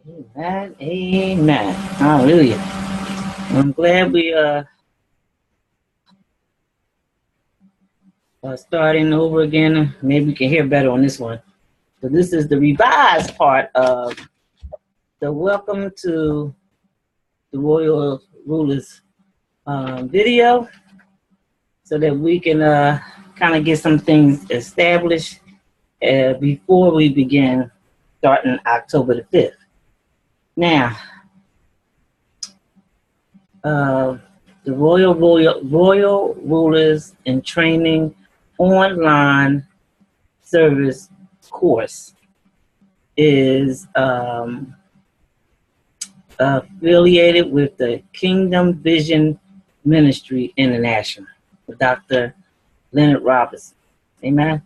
Amen. Amen. Hallelujah. I'm glad we are starting over again. Maybe we can hear better on this one. So this is the revised part of the Welcome to the Royal Rulers video, so that we can kind of get some things established before we begin starting October the 5th. Now, the Royal Rulers in Training online service course is affiliated with the Kingdom Vision Ministry International with Dr. Leonard Robinson. Amen.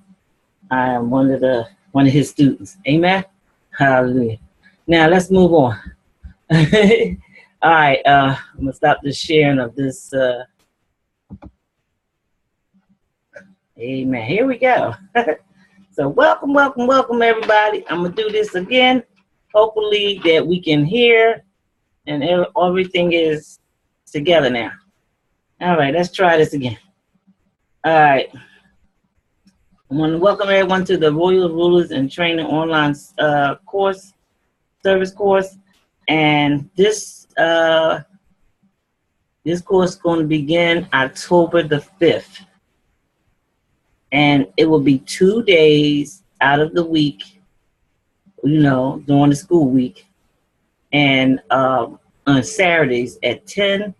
I am one of his students. Amen. Hallelujah. Now let's move on. All right, I'm gonna stop the sharing of this. Amen. Here we go. So welcome, everybody. I'm gonna do this again. Hopefully that we can hear and everything is together now. All right, let's try this again. All right. I want to welcome everyone to the Royal Rulers and Training online service course, and this course is going to begin October the 5th, and it will be 2 days out of the week, during the school week, and on Saturdays at 10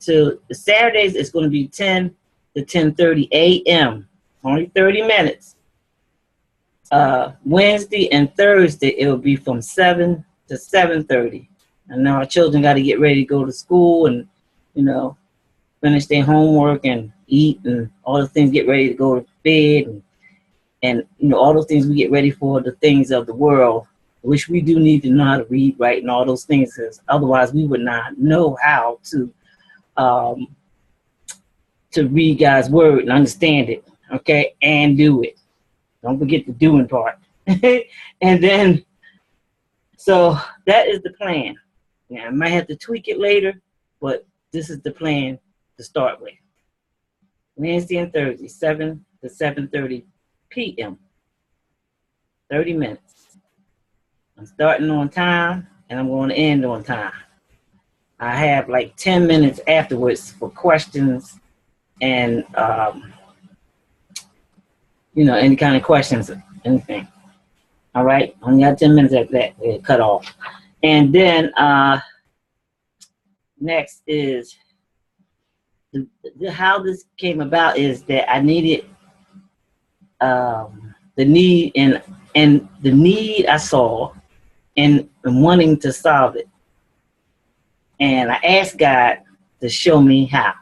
to Saturdays it's going to be 10 to 10:30 a.m. Only 30 minutes. Wednesday and Thursday it will be from 7 to 7:30. And now our children got to get ready to go to school and finish their homework and eat and all the things, get ready to go to bed and all those things we get ready for, the things of the world, which we do need to know how to read, write, and all those things, because otherwise we would not know how to read God's word and understand it, okay, and do it. Don't forget the doing part. And then, so that is the plan. Now, I might have to tweak it later, but this is the plan to start with. Wednesday and Thursday, 7 to 7:30 p.m. 30 minutes. I'm starting on time, and I'm going to end on time. I have like 10 minutes afterwards for questions and, any kind of questions, anything. All right, only got 10 minutes after that, it cut off. And then next is how this came about is that I needed the need and the need I saw and wanting to solve it. And I asked God to show me how.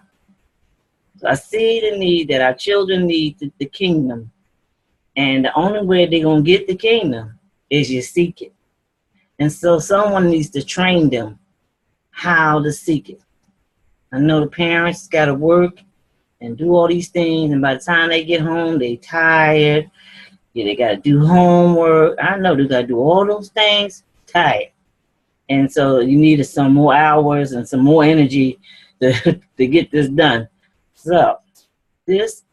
So I see the need that our children need the kingdom. And the only way they're going to get the kingdom is you seek it. And so someone needs to train them how to seek it. I know the parents got to work and do all these things, and by the time they get home, they tired. Yeah, they got to do homework. I know they got to do all those things, tired. And so you needed some more hours and some more energy to get this done. So this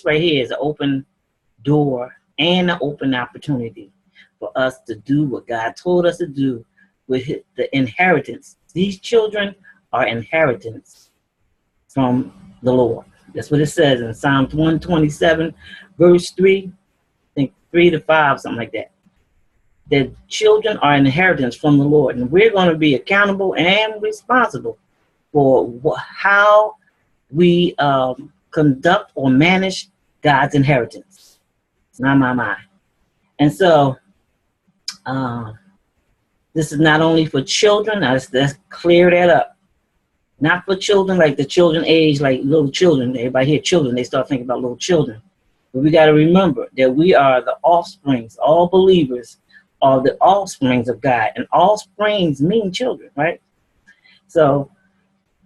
right here is an open door and an open opportunity for us to do what God told us to do with the inheritance. These children are inheritance from the Lord. That's what it says in Psalms 127, verse 3, I think 3 to 5, something like that. The children are inheritance from the Lord, and we're going to be accountable and responsible for how we conduct or manage God's inheritance. It's not my. And so this is not only for children. Let's clear that up. Not for children like the children age, like little children. Everybody hear children, they start thinking about little children. But we got to remember that we are the offsprings. All believers are the offsprings of God. And offsprings mean children, right? So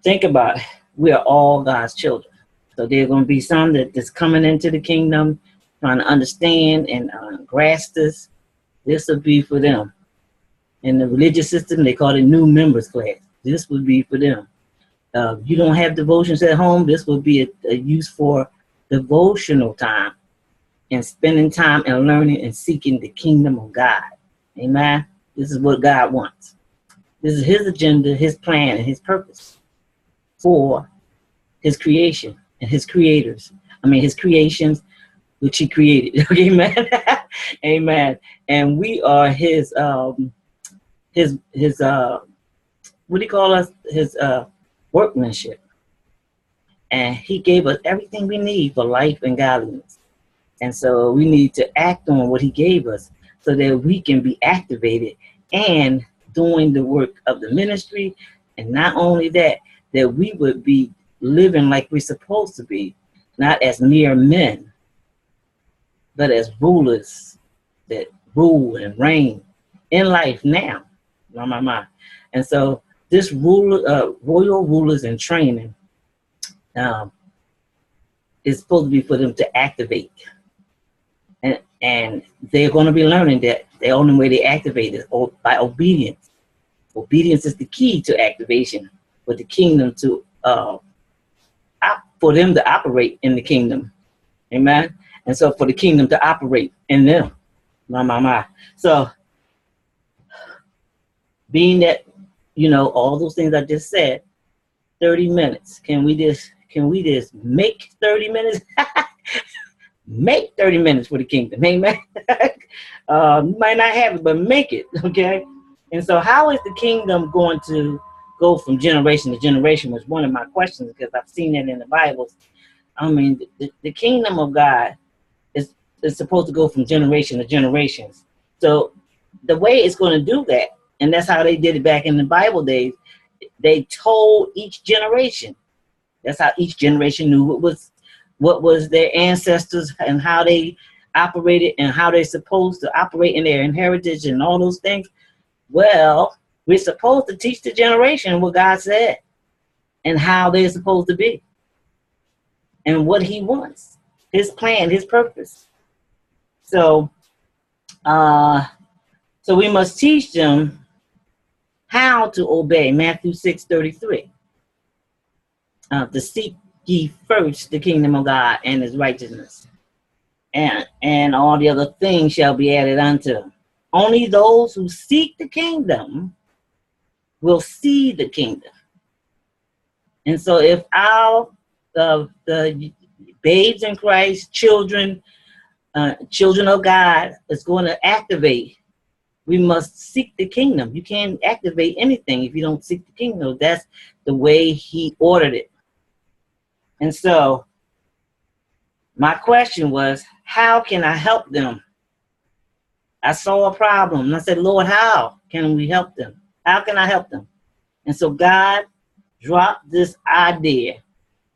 think about it. We are all God's children. So there are going to be some that's coming into the kingdom, trying to understand and grasp this. This will be for them. In the religious system, they call it new members class. This would be for them. You don't have devotions at home, this would be a use for devotional time and spending time and learning and seeking the kingdom of God. Amen. This is what God wants. This is his agenda, his plan, and his purpose for his creation and his creators. I mean, his creations, which he created. Amen. Amen. And we are his what do you call us? His workmanship. And he gave us everything we need for life and godliness. And so we need to act on what he gave us so that we can be activated and doing the work of the ministry. And not only that, that we would be living like we're supposed to be, not as mere men, but as rulers that rule and reign in life now. And so this royal rulers in training is supposed to be for them to activate. And they're going to be learning that the only way they activate is by obedience. Obedience is the key to activation for the kingdom to, for them to operate in the kingdom. Amen. And so for the kingdom to operate in them. So being that, you know, all those things I just said, 30 minutes. Can we just make 30 minutes? Make 30 minutes for the kingdom. Amen. You might not have it, but make it. Okay. And so how is the kingdom going to go from generation to generation was one of my questions, because I've seen it in the Bible. I mean, the kingdom of God is supposed to go from generation to generations. So the way it's going to do that, and that's how they did it back in the Bible days, they told each generation. That's how each generation knew what was their ancestors and how they operated and how they're supposed to operate in their inheritance and all those things. Well, we're supposed to teach the generation what God said and how they're supposed to be and what he wants, his plan, his purpose. So, so we must teach them how to obey. Matthew 6:33. To seek ye first the kingdom of God and his righteousness, and all the other things shall be added unto them. Only those who seek the kingdom will see the kingdom. And so if our the babes in Christ, children of God is going to activate, we must seek the kingdom. You can't activate anything if you don't seek the kingdom. That's the way he ordered it. And so my question was, how can I help them? I saw a problem and I said, Lord, how can we help them? How can I help them? And so God dropped this idea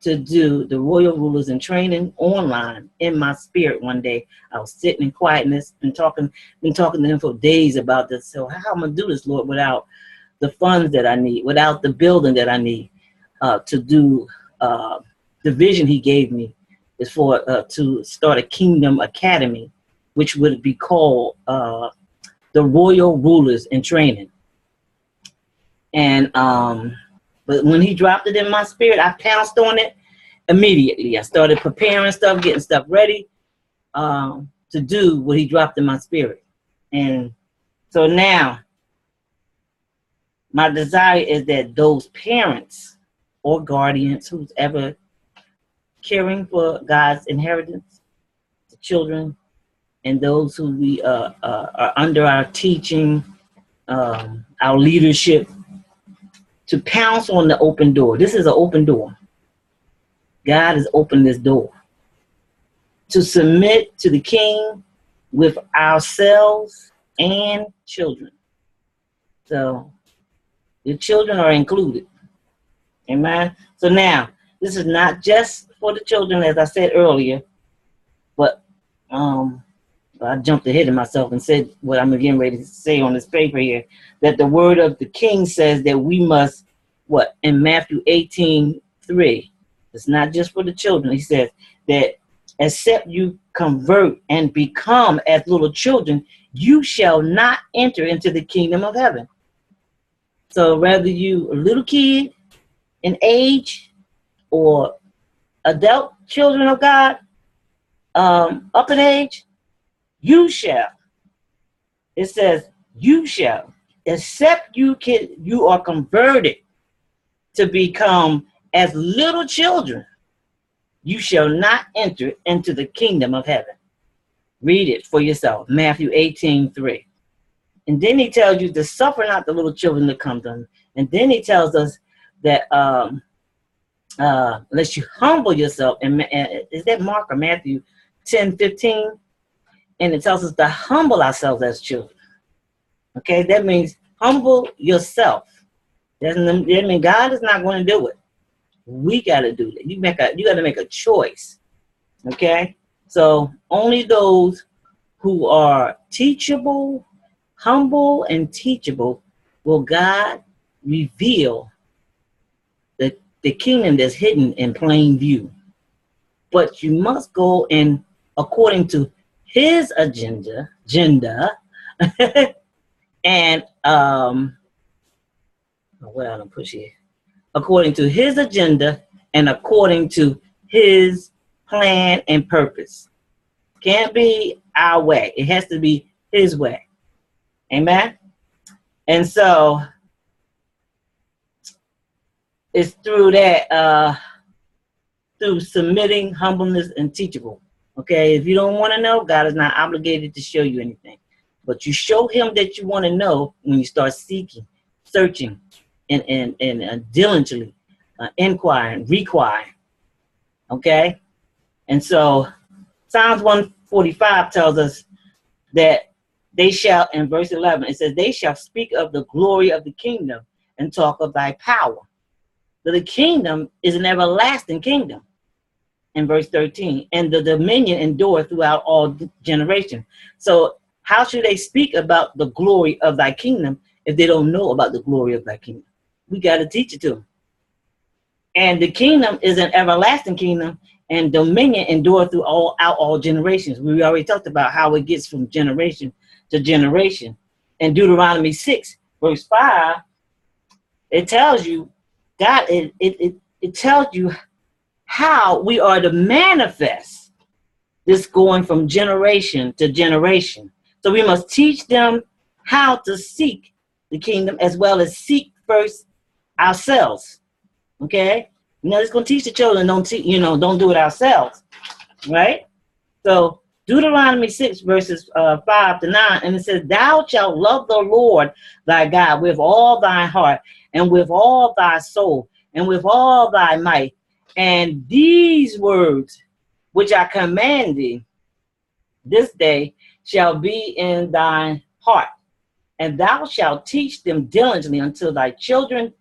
to do the Royal Rulers in Training online in my spirit one day. I was sitting in quietness and been talking to him for days about this. So how am I going to do this, Lord, without the funds that I need, without the building that I need to do the vision he gave me is for to start a Kingdom Academy, which would be called the Royal Rulers in Training. And but when he dropped it in my spirit, I pounced on it immediately. I started preparing stuff, getting stuff ready to do what he dropped in my spirit. And so now my desire is that those parents or guardians, who's ever caring for God's inheritance, the children, and those who we are under our teaching, our leadership, to pounce on the open door. This is an open door. God has opened this door to submit to the King with ourselves and children. So the children are included. Amen. So now, this is not just for the children, as I said earlier, but I jumped ahead of myself and said what I'm getting ready to say on this paper here, that the word of the King says that we must, what, in Matthew 18:3, it's not just for the children. He says that except you convert and become as little children, you shall not enter into the kingdom of heaven. So whether you a little kid in age or adult children of God, up in age, you shall. It says you shall, except you are converted to become as little children, you shall not enter into the kingdom of heaven. Read it for yourself, Matthew 18:3. And then he tells you to suffer not the little children to come to him. And then he tells us that unless you humble yourself, and is that Mark or Matthew 10:15? And it tells us to humble ourselves as children. Okay, that means humble yourself. That means God is not going to do it. We got to do that. You got to make a choice. Okay, so only those who are teachable, humble, and teachable will God reveal the kingdom that's hidden in plain view. But you must go in according to his agenda, and what I don't push here. According to his agenda and according to his plan and purpose. Can't be our way. It has to be his way. Amen. And so it's through that, through submitting, humbleness, and teachable. Okay, if you don't want to know, God is not obligated to show you anything. But you show him that you want to know when you start seeking, searching, and diligently inquiring, requiring. Okay? And so Psalms 145 tells us that they shall, in verse 11, it says, they shall speak of the glory of the kingdom and talk of thy power. So the kingdom is an everlasting kingdom. In verse 13, and the dominion endure throughout all generations. So how should they speak about the glory of thy kingdom if they don't know about the glory of thy kingdom? We got to teach it to them. And the kingdom is an everlasting kingdom, and dominion endure through all generations. We already talked about how it gets from generation to generation. In Deuteronomy 6, verse 5, it tells you, God, it tells you how we are to manifest this going from generation to generation. So we must teach them how to seek the kingdom as well as seek first ourselves. Okay? You know, it's going to teach the children, don't do it ourselves. Right? So Deuteronomy 6 verses 5 to 9, and it says, thou shalt love the Lord thy God with all thy heart and with all thy soul and with all thy might. And these words which I command thee this day shall be in thine heart, and thou shalt teach them diligently unto thy children,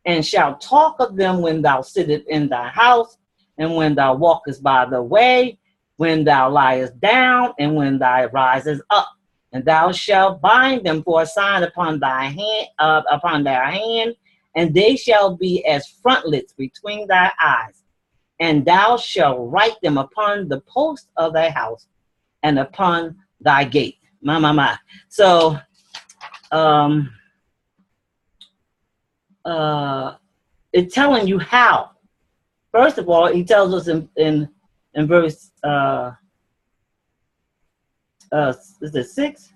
and shalt talk of them when thou sittest in thy house, and when thou walkest by the way, when thou liest down, and when thou risest up. And thou shalt bind them for a sign upon thy hand, and they shall be as frontlets between thy eyes. And thou shalt write them upon the post of thy house and upon thy gate. My. So, it's telling you how. First of all, he tells us in verse is it 6?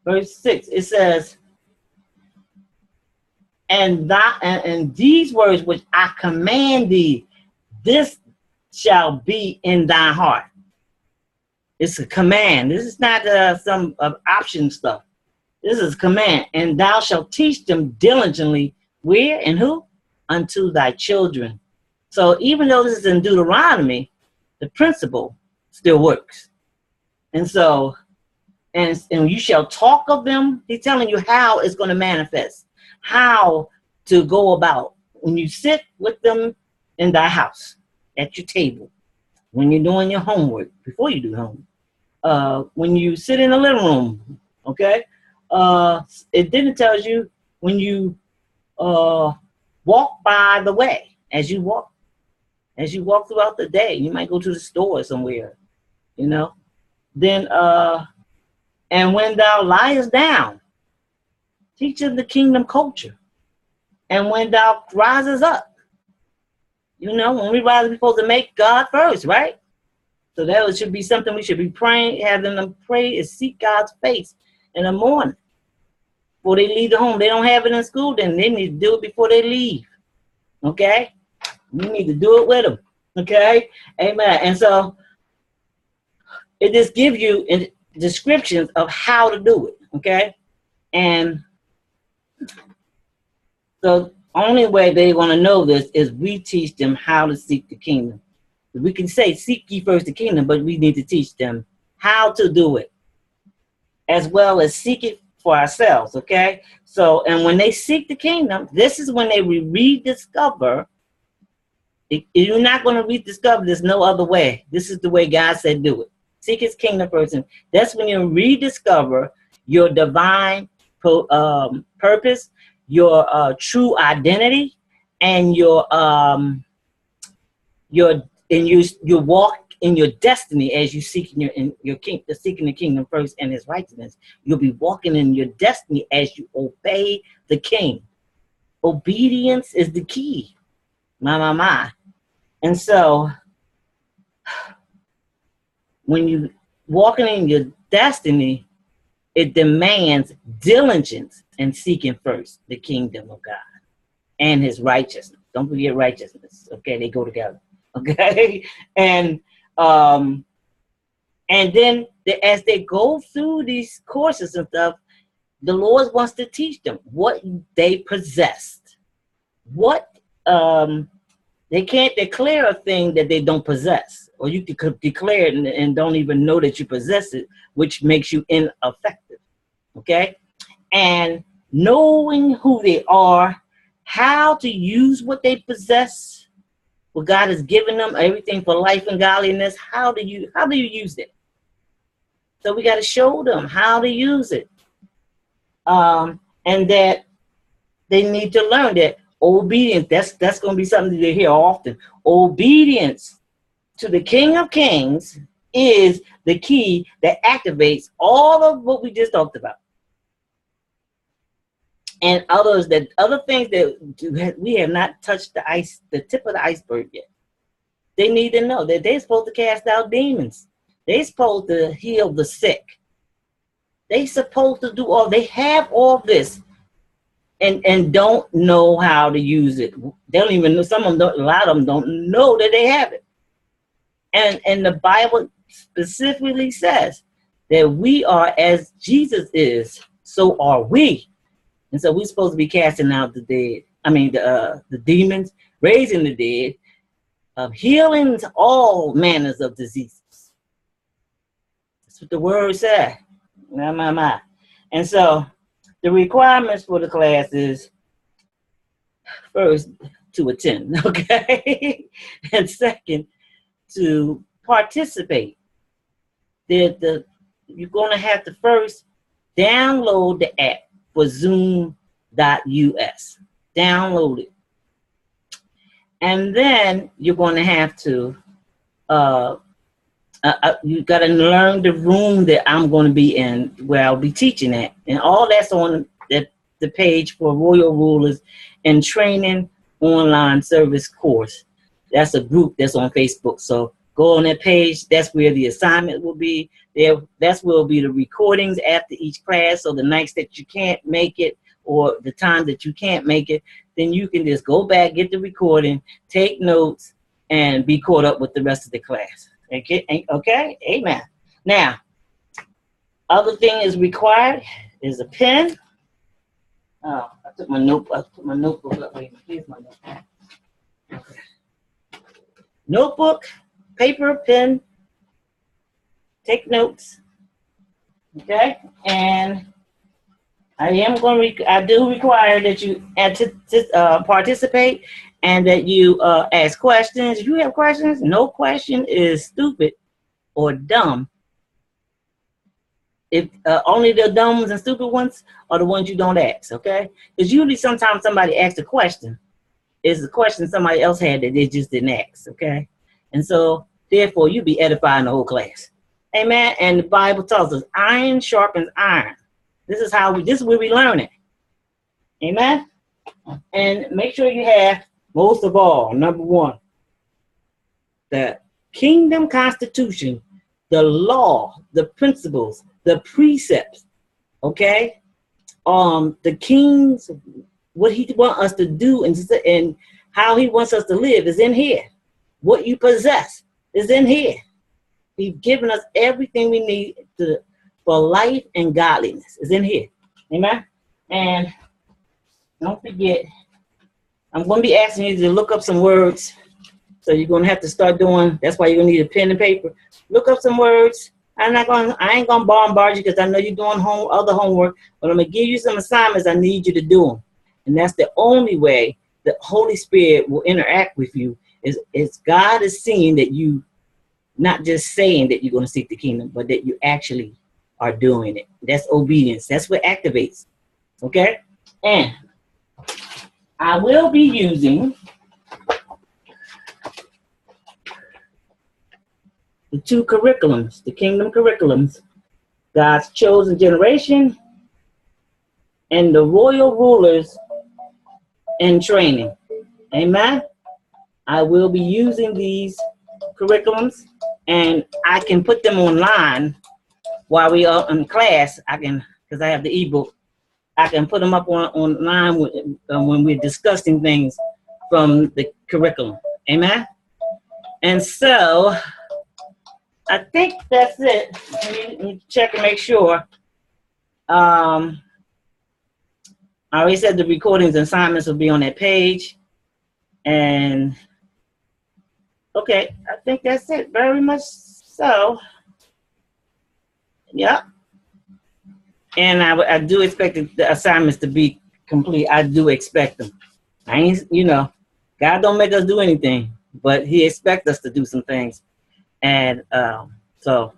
Verse 6, it says, and these words which I command thee, this shall be in thy heart. It's a command. This is not some option stuff. This is command. And thou shalt teach them diligently, where and who? Unto thy children. So even though this is in Deuteronomy, the principle still works. And so, and you shall talk of them. He's telling you how it's going to manifest, how to go about when you sit with them in thy house, at your table, when you're doing your homework, before you do homework, when you sit in the living room, okay? It then tells you when you walk by the way, as you walk throughout the day. You might go to the store somewhere, you know. Then And when thou liest down, teach them the kingdom culture. And when thou rises up, you know, when we rise, we're supposed to make God first, right? So that should be something we should be praying, having them pray and seek God's face in the morning before they leave the home. They don't have it in school, then they need to do it before they leave. Okay? You need to do it with them. Okay? Amen. And so it just gives you descriptions of how to do it. Okay? And so only way they want to know this is we teach them how to seek the kingdom. We can say, seek ye first the kingdom, but we need to teach them how to do it, as well as seek it for ourselves, okay? So, and when they seek the kingdom, this is when they rediscover. You're not going to rediscover, there's no other way. This is the way God said do it. Seek his kingdom first. And that's when you rediscover your divine purpose, your true identity, and you walk in your destiny as you seeking seeking the kingdom first and his righteousness. You'll be walking in your destiny as you obey the king. Obedience is the key. My. And so when you walking in your destiny, it demands diligence in seeking first the kingdom of God and his righteousness. Don't forget righteousness. Okay, they go together. Okay, and then as they go through these courses and stuff, the Lord wants to teach them what they possessed. What they can't declare a thing that they don't possess, or you could declare it and don't even know that you possess it, which makes you ineffective. Okay, and knowing who they are, how to use what they possess. What God has given them, everything for life and godliness. How do you use it? So we got to show them how to use it, and that they need to learn that obedience. That's going to be something they hear often. Obedience to the King of Kings is the key that activates all of what we just talked about. And other things that we have not touched the tip of the iceberg yet. They need to know that they're supposed to cast out demons. They're supposed to heal the sick. They're supposed to do all. They have all this, and don't know how to use it. They don't even know. Some of them don't. A lot of them don't know that they have it. And the Bible specifically says that we are as Jesus is, so are we. And so we're supposed to be casting out the dead. I mean, the demons, raising the dead, healing all manners of diseases. That's what the word said. My. And so the requirements for the class is first to attend, okay? And second, to participate. You're going to have to first download the app for Zoom.us. Download it. And then you're going to have to, you got to learn the room that I'm going to be in, where I'll be teaching at. And all that's on the page for Royal Rulers and Training Online Service Course. That's a group that's on Facebook. So go on that page. That's where the assignment will be. That's where will be the recordings after each class. So the nights that you can't make it, or the time that you can't make it, then you can just go back, get the recording, take notes, and be caught up with the rest of the class. Okay? Amen. Now, other thing is required is a pen. Oh, I put my notebook up. Wait, here's my notebook. Okay. Notebook, paper, pen, take notes. Okay? And I do require that you participate and that you ask questions. If you have questions, no question is stupid or dumb. If only the dumb ones and stupid ones are the ones you don't ask, okay? Because usually sometimes somebody asks a question. It's a question somebody else had that they just didn't ask, okay? And so, therefore, you be edifying the whole class. Amen. And the Bible tells us iron sharpens iron. This is where we learn it. Amen. And make sure you have, most of all, number one, the kingdom constitution, the law, the principles, the precepts, okay? The king's, what he wants us to do and how he wants us to live is in here. What you possess is in here. He's given us everything we need for life and godliness is in here. Amen? And don't forget, I'm going to be asking you to look up some words. So you're going to have to start doing, that's why you're going to need a pen and paper. Look up some words. I ain't going to bombard you because I know you're doing other homework, but I'm going to give you some assignments I need you to do them. And that's the only way the Holy Spirit will interact with you is God is seeing that you not just saying that you're going to seek the kingdom, but that you actually are doing it. That's obedience. That's what activates. Okay? And I will be using the two curriculums, the kingdom curriculums, God's chosen generation and the royal rulers in training. Amen. I will be using these curriculums and I can put them online while we are in class. I can, because I have the ebook, I can put them up online when we're discussing things from the curriculum. Amen. And so I think that's it. Let me check and make sure. I already said the recordings and assignments will be on that page. And okay, I think that's it. Very much so. Yeah. And I do expect the assignments to be complete. I do expect them. I ain't, God don't make us do anything, but he expects us to do some things. And so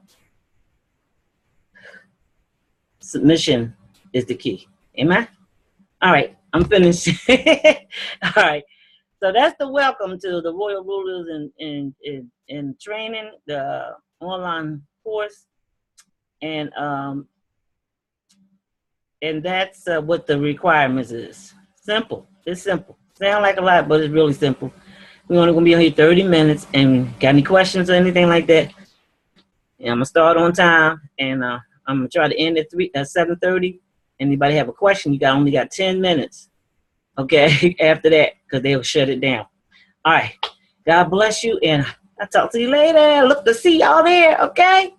submission is the key. Amen. All right, I'm finished. All right. So that's the welcome to the Royal Rulers in Training, the online course. And that's what the requirements is. Simple. It's simple. Sound like a lot, but it's really simple. We're only going to be on here 30 minutes. And got any questions or anything like that? Yeah, I'm going to start on time. And I'm going to try to end at 7:30. Anybody have a question? You only got 10 minutes. Okay, after that, because they'll shut it down. All right. God bless you. And I'll talk to you later. Look to see y'all there. Okay.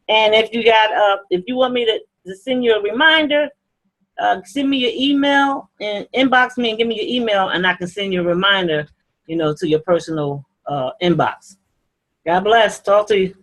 And if you want me to send you a reminder, send me your email and inbox me and give me your email, and I can send you a reminder, to your personal inbox. God bless. Talk to you.